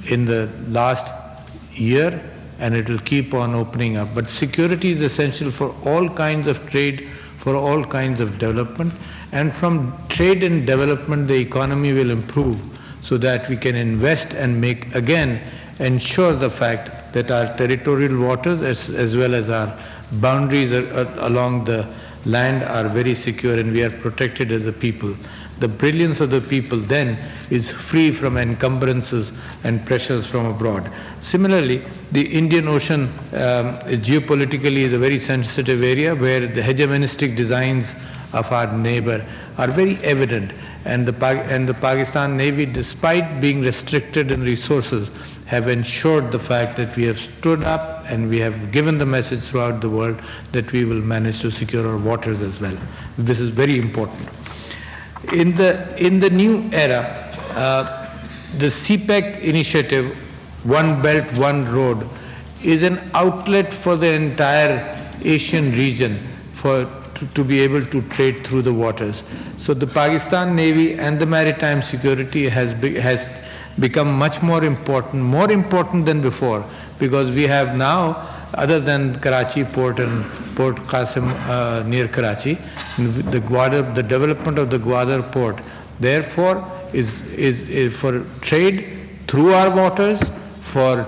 in the last year, and it will keep on opening up. But security is essential for all kinds of trade, for all kinds of development, and from trade and development the economy will improve, so that we can invest and ensure the fact that our territorial waters as well as our boundaries along the land are very secure and we are protected as a people. The brilliance of the people then is free from encumbrances and pressures from abroad. Similarly, the Indian Ocean geopolitically is a very sensitive area where the hegemonistic designs of our neighbor are very evident, and the Pakistan Navy, despite being restricted in resources, have ensured the fact that we have stood up and we have given the message throughout the world that we will manage to secure our waters as well. This is very important. In the new era, the CPEC initiative, One Belt, One Road, is an outlet for the entire Asian region to be able to trade through the waters. So the Pakistan Navy and the maritime security has become much more important than before, because we have now, other than Karachi port and Port Qasim near Karachi, the development of the Gwadar port, therefore, is for trade through our waters, for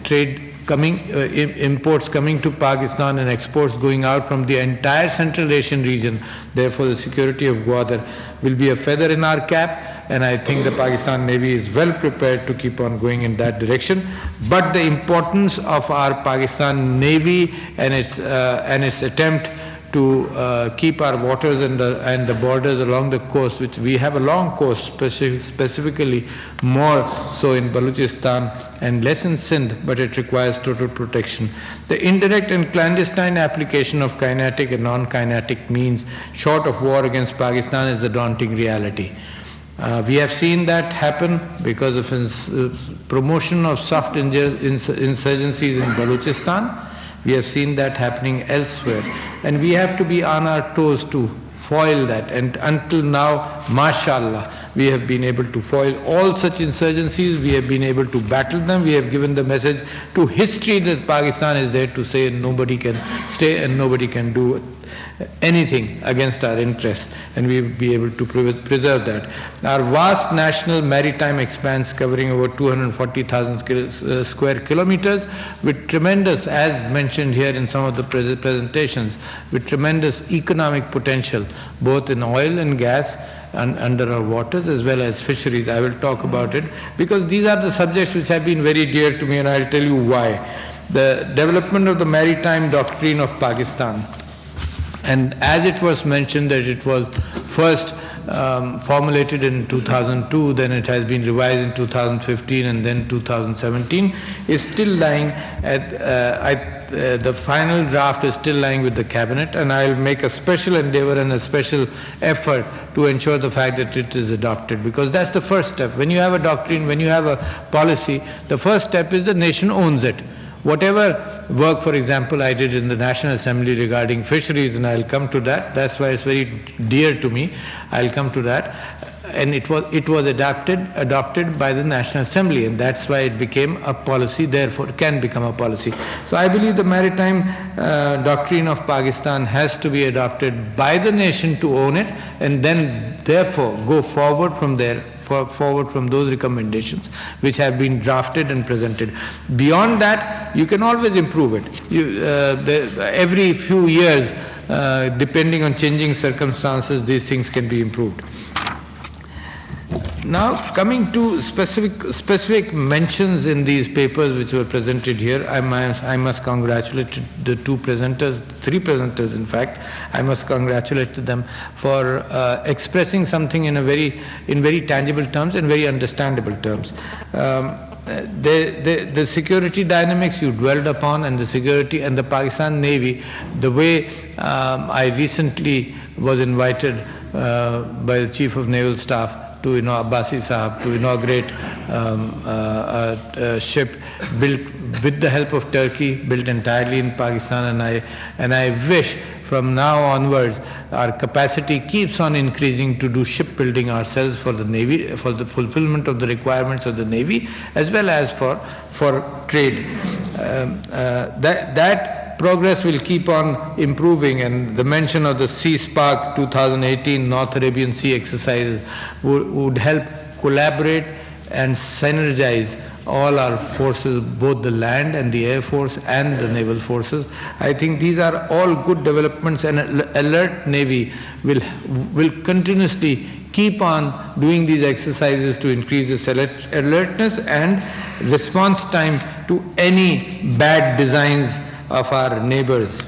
trade imports coming to Pakistan and exports going out from the entire Central Asian region. Therefore, the security of Gwadar will be a feather in our cap, and I think the Pakistan Navy is well prepared to keep on going in that direction. But the importance of our Pakistan Navy and its attempt to keep our waters and the borders along the coast, which we have a long coast, specifically more so in Balochistan and less in Sindh, but it requires total protection. The indirect and clandestine application of kinetic and non-kinetic means, short of war against Pakistan, is a daunting reality. We have seen that happen because of promotion of soft insurgencies in Balochistan. We have seen that happening elsewhere, and we have to be on our toes to foil that. And until now, mashallah, we have been able to foil all such insurgencies. We have been able to battle them. We have given the message to history that Pakistan is there to say nobody can stay and nobody can do anything against our interests, and we will be able to preserve that. Our vast national maritime expanse, covering over 240,000 square kilometers, with tremendous, as mentioned here in some of the presentations, with tremendous economic potential, both in oil and gas and under our waters, as well as fisheries. I will talk about it because these are the subjects which have been very dear to me, and I will tell you why. The development of the maritime doctrine of Pakistan, and as it was mentioned that it was first formulated in 2002, then it has been revised in 2015 and then 2017, is still lying at the final draft is still lying with the cabinet, and I will make a special endeavor and a special effort to ensure the fact that it is adopted, because that's the first step. When you have a doctrine, when you have a policy, the first step is the nation owns it. Whatever work, for example, I did in the National Assembly regarding fisheries, and I'll come to that, that's why it's very dear to me, I'll come to that, and it was adopted by the National Assembly, and that's why it became a policy, therefore can become a policy. So I believe the maritime doctrine of Pakistan has to be adopted by the nation to own it, and then therefore go forward from there, forward from those recommendations which have been drafted and presented. Beyond that, you can always improve it. Every few years, depending on changing circumstances, these things can be improved. Now, coming to specific mentions in these papers which were presented here, I must congratulate the three presenters in fact. I must congratulate them for expressing something in very tangible terms and very understandable terms. The security dynamics you dwelled upon, and the security and the Pakistan Navy, the way I recently was invited by the Chief of Naval Staff to Abbasi Sahab to inaugurate a ship built with the help of Turkey, built entirely in Pakistan, and I wish from now onwards our capacity keeps on increasing to do shipbuilding ourselves for the Navy, for the fulfillment of the requirements of the Navy, as well as for trade. That progress will keep on improving, and the mention of the Sea Spark 2018 North Arabian Sea exercises would help collaborate and synergize all our forces, both the land and the air force and the naval forces. I think these are all good developments, and alert Navy will continuously keep on doing these exercises to increase its alertness and response time to any bad designs of our neighbors.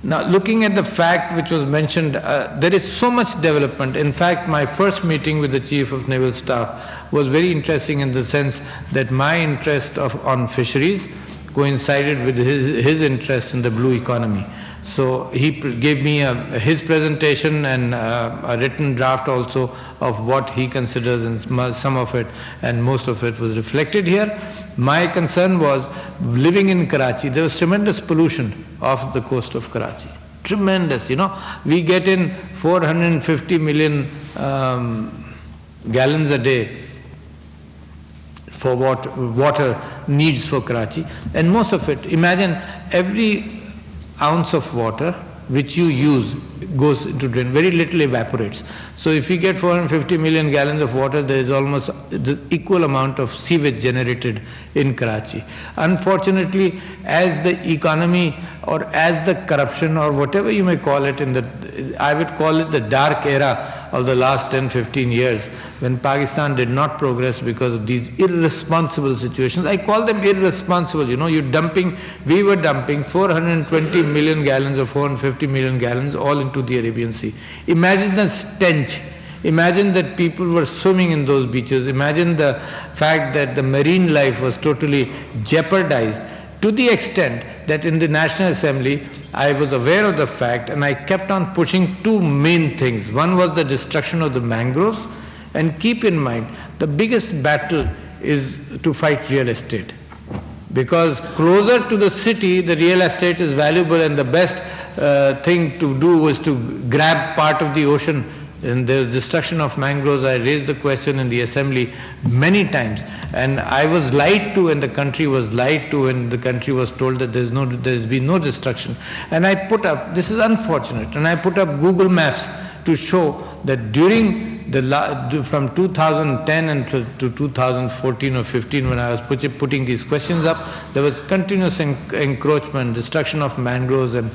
Now, looking at the fact which was mentioned, there is so much development. In fact, my first meeting with the Chief of Naval Staff was very interesting in the sense that my interest on fisheries coincided with his interest in the blue economy. So he gave me his presentation and a written draft also of what he considers, and some of it and most of it was reflected here. My concern was, living in Karachi, there was tremendous pollution off the coast of Karachi. Tremendous, we get in 450 million gallons a day for what water needs for Karachi, and most of it, imagine every ounce of water which you use goes into drain, very little evaporates. So if you get 450 million gallons of water, there is almost the equal amount of sewage generated in Karachi. Unfortunately, as the economy or as the corruption or whatever you may call it, I would call it the dark era of the last 10-15 years, when Pakistan did not progress because of these irresponsible situations. I call them irresponsible. We were dumping 420 million gallons or 450 million gallons all into the Arabian Sea. Imagine the stench. Imagine that people were swimming in those beaches. Imagine the fact that the marine life was totally jeopardized, to the extent that in the National Assembly, I was aware of the fact, and I kept on pushing two main things. One was the destruction of the mangroves, and keep in mind, the biggest battle is to fight real estate. Because closer to the city, the real estate is valuable, and the best thing to do was to grab part of the ocean. And there's destruction of mangroves. I raised the question in the assembly many times, and I was lied to, and the country was lied to, and the country was told that there's been no destruction. And I put up, this is unfortunate, and I put up Google Maps to show that during from 2010 and to 2014 or 15, when I was putting these questions up, there was continuous encroachment, destruction of mangroves, and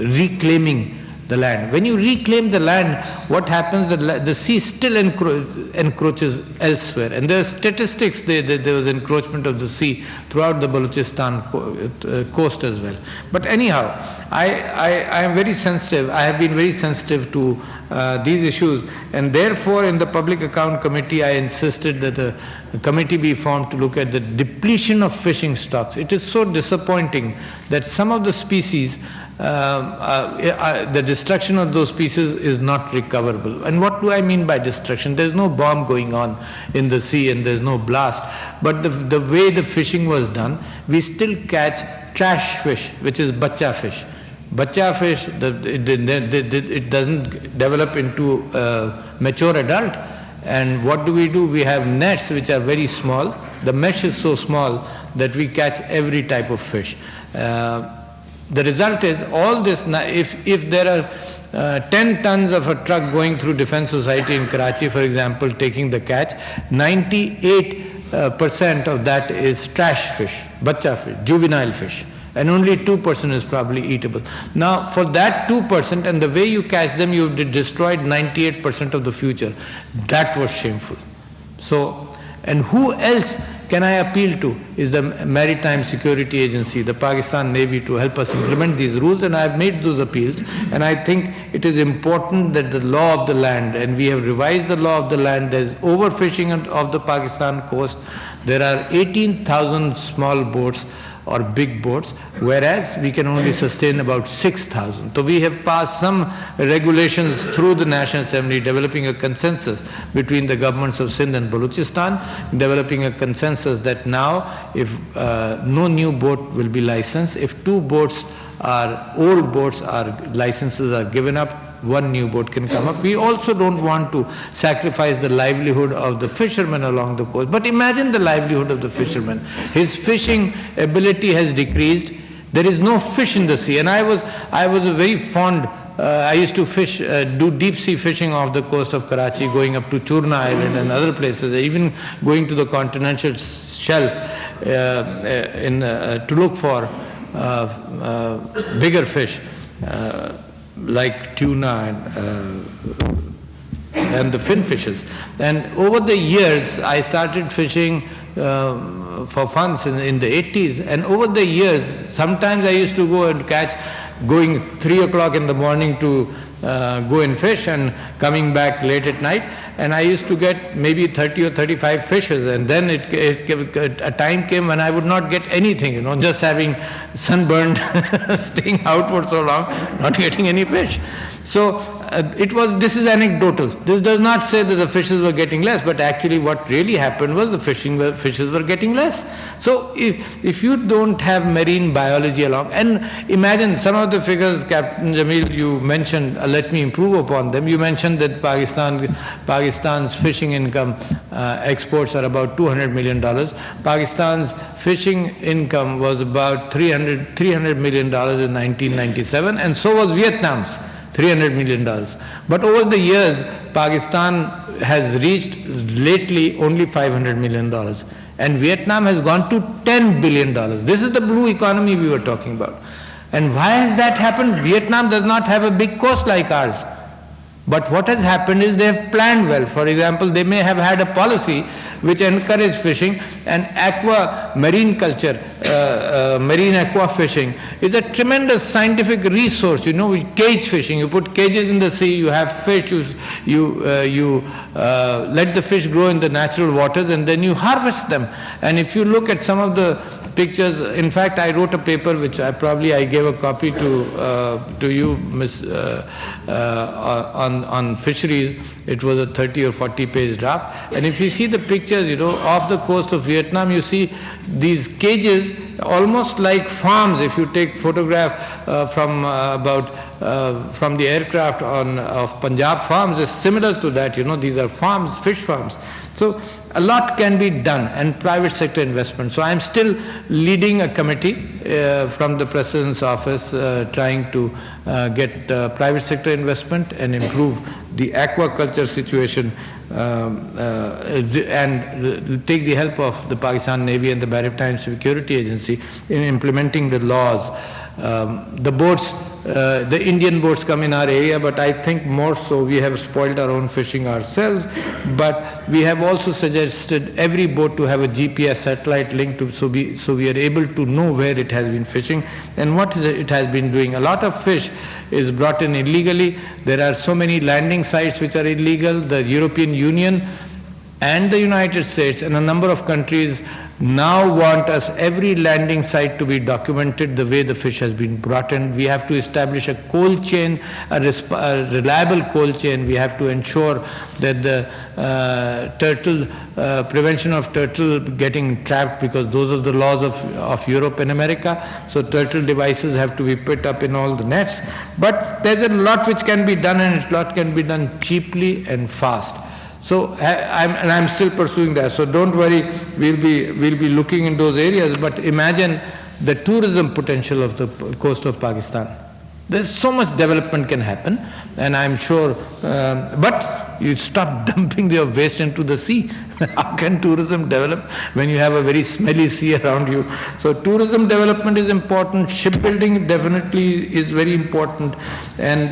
reclaiming the land. When you reclaim the land, what happens? The sea still encroaches elsewhere, and there are statistics there was encroachment of the sea throughout the Balochistan coast as well. But anyhow, I am very sensitive. I have been very sensitive to these issues, and therefore in the Public Account Committee I insisted that a committee be formed to look at the depletion of fishing stocks. It is so disappointing that some of the species, the destruction of those species is not recoverable. And what do I mean by destruction? There's no bomb going on in the sea and there's no blast, but the way the fishing was done, we still catch trash fish, which is bacha fish. Bacha fish, it doesn't develop into a mature adult, and what do? We have nets which are very small. The mesh is so small that we catch every type of fish. The result is all this, if there are 10 tons of a truck going through Defence Society in Karachi, for example, taking the catch, 98% of that is trash fish, bacha fish, juvenile fish, and only 2% is probably eatable. Now, for that 2%, and the way you catch them, you've destroyed 98% of the future. That was shameful. So, and who else can I appeal to is the Maritime Security Agency, the Pakistan Navy, to help us implement these rules, and I have made those appeals, and I think it is important that the law of the land, and we have revised the law of the land, there is overfishing of the Pakistan coast, there are 18,000 small boats or big boats, whereas we can only sustain about 6,000. So we have passed some regulations through the National Assembly, developing a consensus between the governments of Sindh and Balochistan, developing a consensus that now if no new boat will be licensed, if two boats are, old boats are, licenses are given up, one new boat can come up. We also don't want to sacrifice the livelihood of the fishermen along the coast. But imagine the livelihood of the fisherman. His fishing ability has decreased. There is no fish in the sea. And I was a very fond, I used to fish, do deep sea fishing off the coast of Karachi, going up to Churna Island and other places, even going to the continental shelf to look for bigger fish. Like tuna and the fin fishes. And over the years, I started fishing for fun in the 80s. And over the years, sometimes I used to go and catch, going 3 o'clock in the morning to go and fish and coming back late at night. And I used to get maybe 30 or 35 fishes, and then a time came when I would not get anything, just having sunburned, staying out for so long, not getting any fish. So this is anecdotal. This does not say that the fishes were getting less, but actually what really happened was the fishes were getting less. So if you don't have marine biology along, and imagine some of the figures, Captain Jamil, you mentioned, let me improve upon them. You mentioned that Pakistan's fishing income exports are about $200 million. Pakistan's fishing income was about $300 million in 1997, and so was Vietnam's. $300 million. But over the years, Pakistan has reached lately only $500 million. And Vietnam has gone to $10 billion. This is the blue economy we were talking about. And why has that happened? Vietnam does not have a big coast like ours. But what has happened is they have planned well. For example, they may have had a policy which encouraged fishing, and marine culture, marine aqua fishing is a tremendous scientific resource. Cage fishing, you put cages in the sea, you have fish, you let the fish grow in the natural waters, and then you harvest them. And if you look at some of the pictures, in fact, I wrote a paper which I gave a copy to you, Miss, on fisheries. It was a 30 or 40 page draft. And if you see the pictures, off the coast of Vietnam, you see these cages almost like farms. If you take photograph from the aircraft of Punjab farms, it's similar to that. These are farms, fish farms. So a lot can be done, and private sector investment. So I'm still leading a committee from the President's office trying to get private sector investment and improve the aquaculture situation and take the help of the Pakistan Navy and the Maritime Security Agency in implementing the laws. The boats, the Indian boats come in our area, but I think more so we have spoiled our own fishing ourselves. But we have also suggested every boat to have a GPS satellite link so we are able to know where it has been fishing and what it has been doing. A lot of fish is brought in illegally. There are so many landing sites which are illegal. The European Union and the United States and a number of countries now want us every landing site to be documented the way the fish has been brought in. We have to establish a cold chain, a reliable cold chain. We have to ensure that the prevention of turtle getting trapped, because those are the laws of Europe and America. So turtle devices have to be put up in all the nets. But there's a lot which can be done, and a lot can be done cheaply and fast. So I'm still pursuing that. So don't worry, we'll be looking in those areas. But imagine the tourism potential of the coast of Pakistan. There's so much development can happen, and I'm sure. But you stop dumping your waste into the sea. How can tourism develop when you have a very smelly sea around you? So tourism development is important. Shipbuilding definitely is very important, and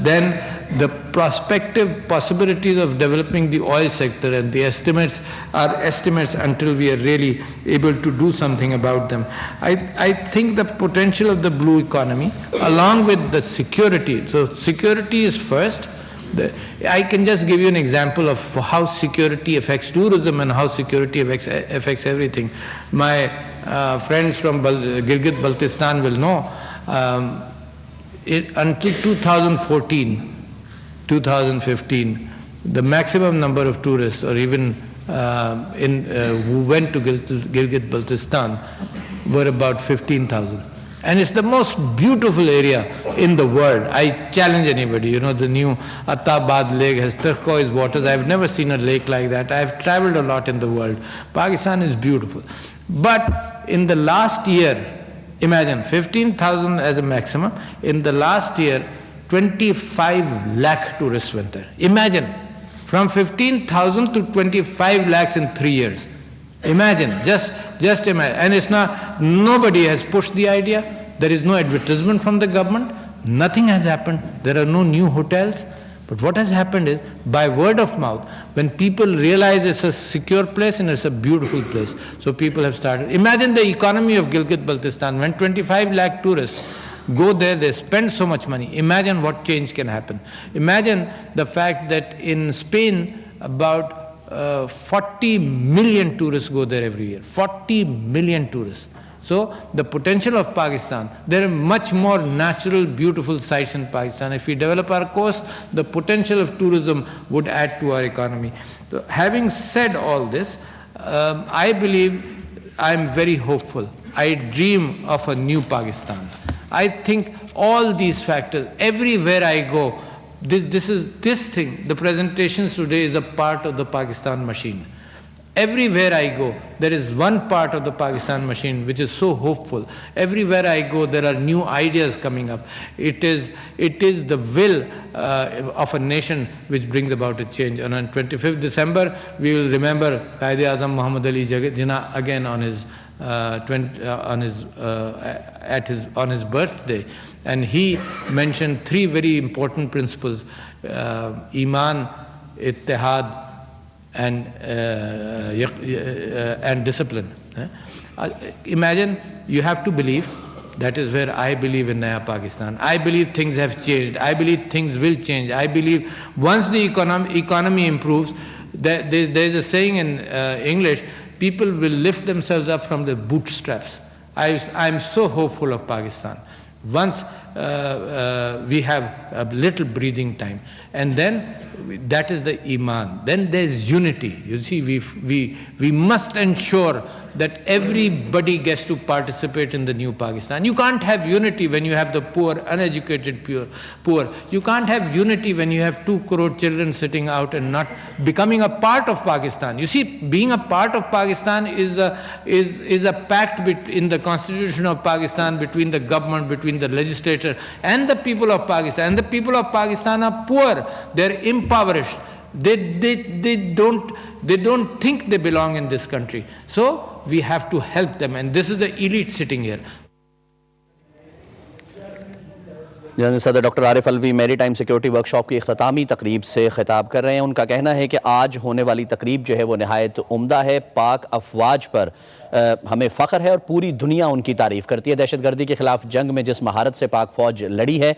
then the prospective possibilities of developing the oil sector, and the estimates are estimates until we are really able to do something about them. I think the potential of the blue economy, along with the security. So security is first, I can just give you an example of how security affects tourism and how security affects everything. My friends from Gilgit-Baltistan will know, until 2014, 2015, the maximum number of tourists, or even who went to Gilgit-Baltistan, were about 15,000. And it's the most beautiful area in the world. I challenge anybody. You know, the new Attabad lake has turquoise waters. I've never seen a lake like that. I've traveled a lot in the world. Pakistan is beautiful. But in the last year, imagine 15,000 as a maximum. In the last year, 25 lakh tourists went there. Imagine, from 15,000 to 25 lakhs in 3 years. Imagine, just imagine. And it's not, nobody has pushed the idea. There is no advertisement from the government. Nothing has happened. There are no new hotels. But what has happened is, by word of mouth, when people realize it's a secure place and it's a beautiful place, so people have started. Imagine the economy of Gilgit-Baltistan. When 25 lakh tourists go there, they spend so much money. Imagine what change can happen. Imagine the fact that in Spain, about 40 million tourists go there every year. 40 million tourists. So the potential of Pakistan, there are much more natural, beautiful sites in Pakistan. If we develop our coast, the potential of tourism would add to our economy. So having said all this, I believe I'm very hopeful. I dream of a new Pakistan. I think all these factors, everywhere I go, this thing, the presentations today is a part of the Pakistan machine. Everywhere I go, there is one part of the Pakistan machine which is so hopeful. Everywhere I go, there are new ideas coming up. It is the will of a nation which brings about a change. And on 25th December, we will remember Qaid-e-Azam Muhammad Ali Jinnah again on his birthday. And he mentioned 3 very important principles: Iman, Ittihad, and discipline. Imagine, you have to believe. That is where I believe in Naya Pakistan. I believe things have changed. I believe things will change. I believe once the economy improves, there is a saying in English, people will lift themselves up from their bootstraps. I'm so hopeful of Pakistan. Once we have a little breathing time, and then that is the Iman. Then there's unity. You see, we must ensure that everybody gets to participate in the new Pakistan. You can't have unity when you have the poor, uneducated poor. You can't have unity when you have 2 crore children sitting out and not becoming a part of Pakistan. You see, being a part of Pakistan is a pact in the constitution of Pakistan between the government, between the legislature and the people of Pakistan. And the people of Pakistan are poor. They're impoverished. They don't think they belong in this country. So we have to help them, and this is the elite sitting here. General सदर doctor Arif Alvi मेरी time security workshop की इख्तितामी तकरीब से खिताब कर रहे हैं। उनका कहना है कि आज होने वाली तकरीब जो है वो नहायत उम्दा है। पाक अफवाज पर हमें फ़ख्र है और पूरी दुनिया उनकी तारीफ़ करती है। दहशतगर्दी के ख़िलाफ़ जंग में जिस महारत से पाक फ़ौज लड़ी है,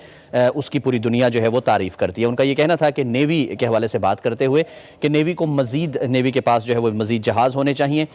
उसकी पूरी दुनिया जो है वो तारीफ़ करती है। उनका ये कहना था कि नेवी के हवाले से बात करते हुए कि नेवी को मज़ीद, नेवी के पास जो है वो मज़ीद जहाज़ होने चाहिए।